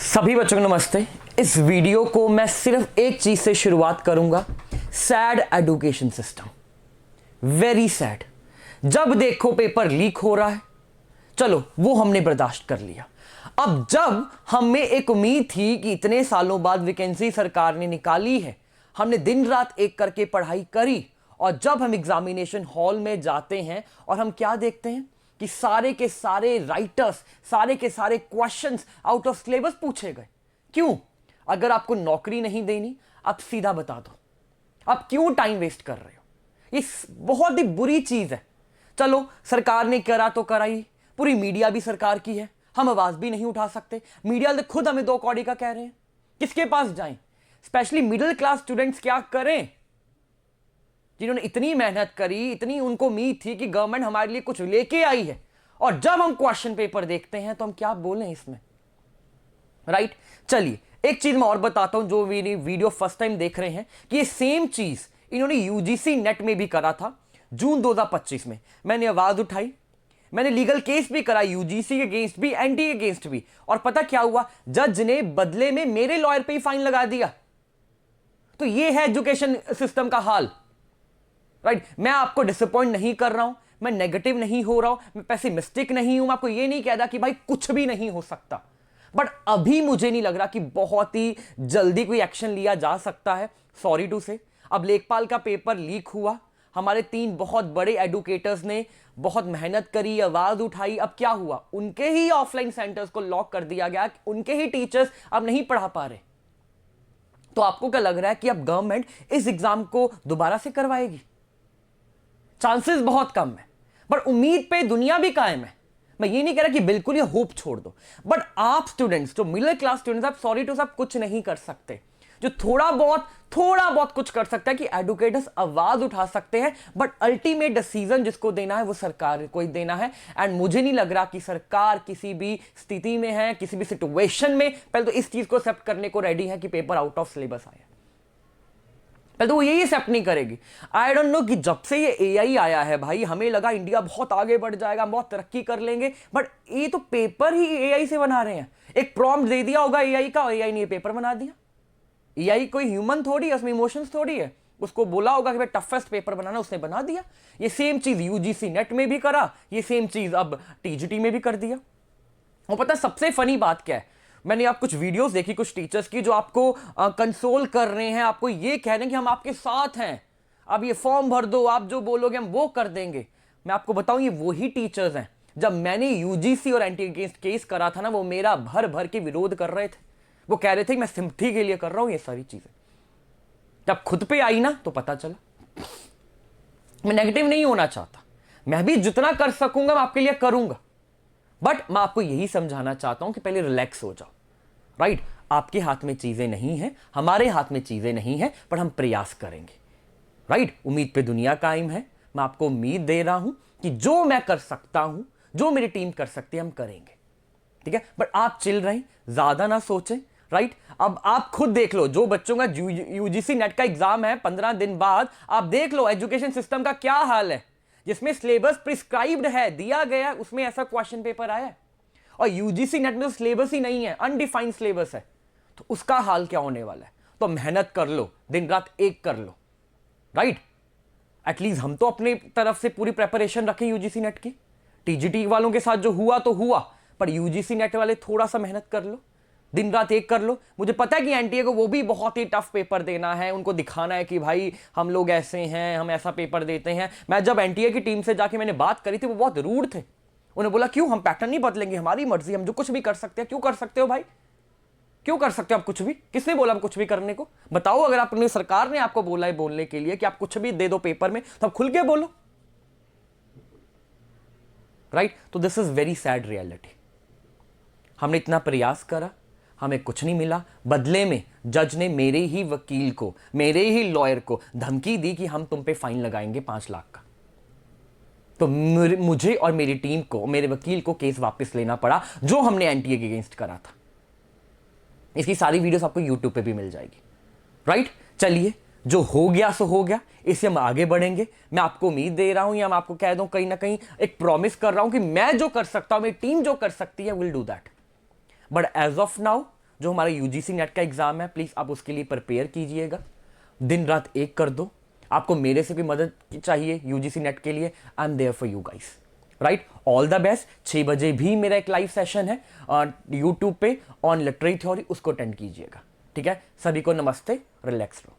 सभी बच्चों को नमस्ते। इस वीडियो को मैं सिर्फ एक चीज से शुरुआत करूंगा, sad education system, very sad. जब देखो पेपर लीक हो रहा है, चलो वो हमने बर्दाश्त कर लिया। अब जब हमें एक उम्मीद थी कि इतने सालों बाद वैकेंसी सरकार ने निकाली है, हमने दिन रात एक करके पढ़ाई करी, और जब हम एग्जामिनेशन हॉल में जाते हैं और हम क्या देखते हैं कि सारे के सारे राइटर्स, सारे के सारे क्वेश्चंस आउट ऑफ सिलेबस पूछे गए। क्यों? अगर आपको नौकरी नहीं देनी, आप सीधा बता दो, आप क्यों टाइम वेस्ट कर रहे हो। ये बहुत ही बुरी चीज है। चलो सरकार ने करा तो कराई, पूरी मीडिया भी सरकार की है, हम आवाज भी नहीं उठा सकते। मीडिया ने खुद हमें 2 कौड़ी का कह रहे हैं, किसके पास जाएं? स्पेशली मिडिल क्लास स्टूडेंट्स क्या करें, जिन्होंने इतनी मेहनत करी, इतनी उनको उम्मीद थी कि गवर्नमेंट हमारे लिए कुछ लेके आई है, और जब हम क्वेश्चन पेपर देखते हैं तो हम क्या बोलें इसमें, राइट? चलिए एक चीज मैं और बताता हूं, जो मेरी वीडियो फर्स्ट टाइम देख रहे हैं, कि ये सेम चीज इन्होंने यूजीसी नेट में भी करा था जून 2025 में। मैंने आवाज उठाई, मैंने लीगल केस भी करा यूजीसी के अगेंस्ट भी, एनटी के अगेंस्ट भी, और पता क्या हुआ? जज ने बदले में मेरे लॉयर पे ही फाइन लगा दिया। तो ये है एजुकेशन सिस्टम का हाल, राइट? मैं आपको डिसअपॉइंट नहीं कर रहा हूं, मैं नेगेटिव नहीं हो रहा हूं, मैं पेसिमिस्टिक नहीं हूं, मैं आपको ये नहीं कहता कि भाई कुछ भी नहीं हो सकता, बट अभी मुझे नहीं लग रहा कि बहुत ही जल्दी कोई एक्शन लिया जा सकता है। सॉरी टू से, अब लेखपाल का पेपर लीक हुआ, हमारे 3 बहुत बड़े एडुकेटर्स ने बहुत मेहनत करी, आवाज उठाई, अब क्या हुआ? उनके ही ऑफलाइन सेंटर्स को लॉक कर दिया गया, उनके ही टीचर्स अब नहीं पढ़ा पा रहे। तो आपको क्या लग रहा है कि अब गवर्नमेंट इस एग्जाम को दोबारा से करवाएगी? चांसेस बहुत कम है, पर उम्मीद पे दुनिया भी कायम है। मैं ये नहीं कह रहा कि बिल्कुल ये होप छोड़ दो, बट आप स्टूडेंट्स, जो मिडिल क्लास स्टूडेंट्स, आप सॉरी टू सब कुछ नहीं कर सकते। जो थोड़ा बहुत कुछ कर सकता है कि एडुकेटर्स आवाज उठा सकते हैं, बट अल्टीमेट डिसीजन जिसको देना है वो सरकार को ही देना है। एंड मुझे नहीं लग रहा कि सरकार किसी भी स्थिति में है, किसी भी सिचुएशन में पहले तो इस चीज को एक्सेप्ट करने को रेडी है कि पेपर आउट ऑफ सिलेबस आया। पहले तो वो यही एक्सेप्ट नहीं करेगी। आई डोंट नो कि जब से ये एआई आया है भाई, हमें लगा इंडिया बहुत आगे बढ़ जाएगा, बहुत तरक्की कर लेंगे, बट ये तो पेपर ही एआई से बना रहे हैं। एक प्रॉम्प्ट दे दिया होगा एआई का, एआई ने ये पेपर बना दिया। एआई कोई ह्यूमन थोड़ी है, उसमें इमोशंस थोड़ी है। उसको बोला होगा कि भाई टफेस्ट पेपर बनाना, उसने बना दिया। ये सेम चीज यूजीसी नेट में भी करा, ये सेम चीज अब टीजीटी में भी कर दिया। और पता सबसे फनी बात क्या है? मैंने आप कुछ वीडियोस देखी कुछ टीचर्स की, जो आपको कंसोल कर रहे हैं, आपको ये कह रहे हैं कि हम आपके साथ हैं, आप ये फॉर्म भर दो, आप जो बोलोगे हम वो कर देंगे। मैं आपको बताऊं, ये वही टीचर्स हैं जब मैंने यूजीसी और एंटी अगेंस्ट केस करा था ना, वो मेरा भर भर के विरोध कर रहे थे। वो कह रहे थे कि मैं सिंपथी के लिए कर रहा हूं ये सारी चीजें। जब खुद पे आई ना तो पता चला। मैं नेगेटिव नहीं होना चाहता, मैं भी जितना कर सकूंगा मैं आपके लिए करूंगा, बट मैं आपको यही समझाना चाहता हूं कि पहले रिलैक्स हो जाओ, राइट? आपके हाथ में चीजें नहीं हैं, हमारे हाथ में चीजें नहीं हैं, पर हम प्रयास करेंगे, राइट? उम्मीद पे दुनिया कायम है। मैं आपको उम्मीद दे रहा हूं कि जो मैं कर सकता हूं, जो मेरी टीम कर सकती है, हम करेंगे, ठीक है? बट आप चिल रहें, ज्यादा ना सोचें, राइट? अब आप खुद देख लो, जो बच्चों का यूजीसी नेट का एग्जाम है 15 दिन बाद, आप देख लो एजुकेशन सिस्टम का क्या हाल है। जिसमें सिलेबस प्रिस्क्राइब्ड है, दिया गया, उसमें ऐसा क्वेश्चन पेपर आया है, और यूजीसी नेट में तो सिलेबस ही नहीं है, अनडिफाइंड सिलेबस है। तो उसका हाल क्या होने वाला है? तो मेहनत कर लो, दिन रात एक कर लो, राइट? एटलीस्ट हम तो अपनी तरफ से पूरी प्रेपरेशन रखें यूजीसी नेट की। टीजीटी वालों के साथ जो हुआ तो हुआ, पर यूजीसी नेट वाले थोड़ा सा मेहनत कर लो, दिन रात एक कर लो। मुझे पता है कि एनटीए को वो भी बहुत ही टफ पेपर देना है, उनको दिखाना है कि भाई हम लोग ऐसे हैं, हम ऐसा पेपर देते हैं। मैं जब एनटीए की टीम से जाके मैंने बात करी थी, वो बहुत रूड थे। उन्होंने बोला क्यों, हम पैटर्न नहीं बदलेंगे, हमारी मर्जी, हम जो कुछ भी कर सकते हैं। क्यों कर सकते हो भाई? क्यों कर सकते हो आप कुछ भी? किसने बोला आप कुछ भी करने को? बताओ। अगर आपने, सरकार ने आपको बोला है बोलने के लिए कि आप कुछ भी दे दो पेपर में, तो आप खुल के बोलो, राइट? तो this is very sad reality. हमने इतना प्रयास करा, हमें कुछ नहीं मिला। बदले में जज ने मेरे ही वकील को, मेरे ही लॉयर को धमकी दी कि हम तुम पे फाइन लगाएंगे 5 लाख का। तो मुझे और मेरी टीम को, मेरे वकील को केस वापस लेना पड़ा, जो हमने एनटीए के अगेंस्ट करा था। इसकी सारी वीडियोस आपको यूट्यूब पे भी मिल जाएगी, राइट? चलिए, जो हो गया सो हो गया, इससे हम आगे बढ़ेंगे। मैं आपको उम्मीद दे रहा हूं, या मैं आपको कह दूं, कहीं ना कहीं एक प्रॉमिस कर रहा हूं कि मैं जो कर सकता हूं, मेरी टीम जो कर सकती है, will do that. But as of now जो हमारा यूजीसी नेट का एग्जाम है, प्लीज आप उसके लिए प्रिपेयर कीजिएगा, दिन रात एक कर दो। आपको मेरे से भी मदद चाहिए यूजीसी नेट के लिए, I am there for you guys, right. All the best. 6 बजे भी मेरा एक लाइव सेशन है यूट्यूब पे ऑन लिटरेरी थ्योरी, उसको अटेंड कीजिएगा, ठीक है। सभी को नमस्ते, रिलैक्स रहो।